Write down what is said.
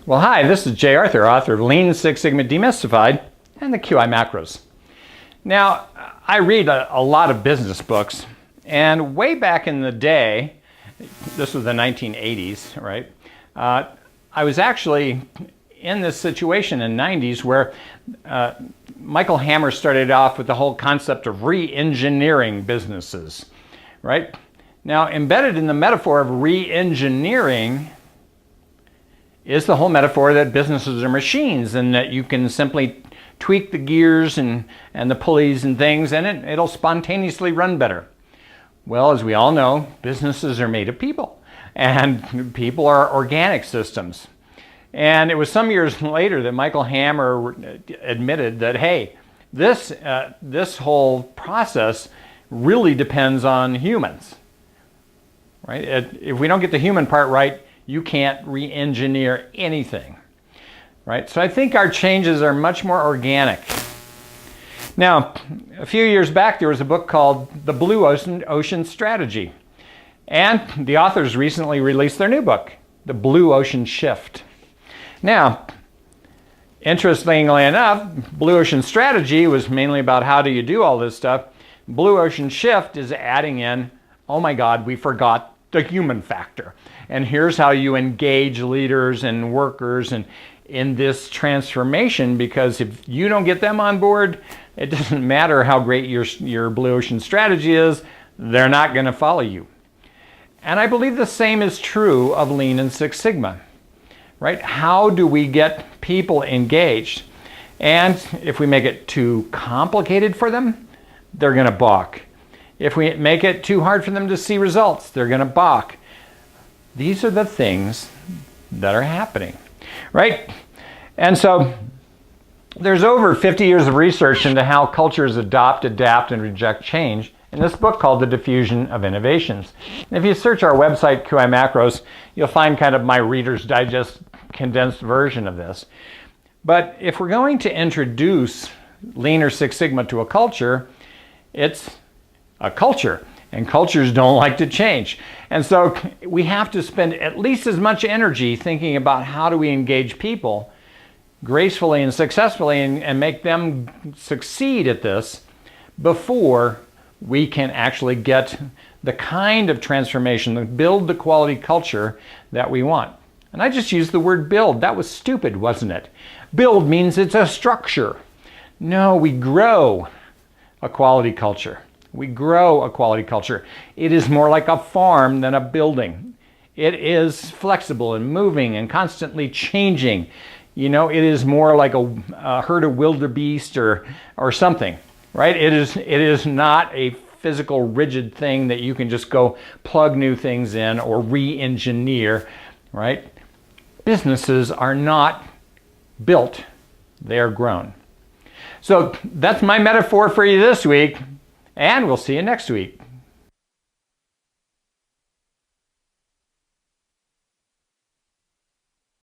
Well, hi, this is Jay Arthur, author of Lean Six Sigma Demystified and the QI Macros. Now, I read a lot of business books, and way back in the day, this was the 1980s, right? I was actually in this situation in the 90s where Michael Hammer started off with the whole concept of re-engineering businesses, right? Now, embedded in the metaphor of re-engineering is the whole metaphor that businesses are machines and that you can simply tweak the gears and the pulleys and things and it'll spontaneously run better. Well, as we all know, businesses are made of people and people are organic systems. And it was some years later that Michael Hammer admitted that, hey, this whole process really depends on humans, right? If we don't get the human part right, you can't re-engineer anything, right? So I think our changes are much more organic. Now, a few years back, there was a book called The Blue Ocean Strategy. And the authors recently released their new book, The Blue Ocean Shift. Now, interestingly enough, Blue Ocean Strategy was mainly about how do you do all this stuff. Blue Ocean Shift is adding in, oh my God, we forgot the human factor. And here's how you engage leaders and workers in this transformation, because if you don't get them on board, it doesn't matter how great your Blue Ocean strategy is, they're not going to follow you. And I believe the same is true of Lean and Six Sigma, right? How do we get people engaged? And if we make it too complicated for them, they're going to balk. If we make it too hard for them to see results, they're going to balk. These are the things that are happening, right? And so there's over 50 years of research into how cultures adopt, adapt, and reject change in this book called The Diffusion of Innovations. And if you search our website, QI Macros, you'll find kind of my Reader's Digest condensed version of this. But if we're going to introduce Lean or Six Sigma to a culture, it's a culture. And cultures don't like to change. And so we have to spend at least as much energy thinking about how do we engage people gracefully and successfully and make them succeed at this before we can actually get the kind of transformation, build the quality culture that we want. And I just used the word build. That was stupid, wasn't it? Build means it's a structure. No, we grow a quality culture. We grow a quality culture. It is more like a farm than a building. It is flexible and moving and constantly changing. You know, it is more like a herd of wildebeest or something, right? It is not a physical rigid thing that you can just go plug new things in or re-engineer, right? Businesses are not built, they are grown. So that's my metaphor for you this week. And we'll see you next week.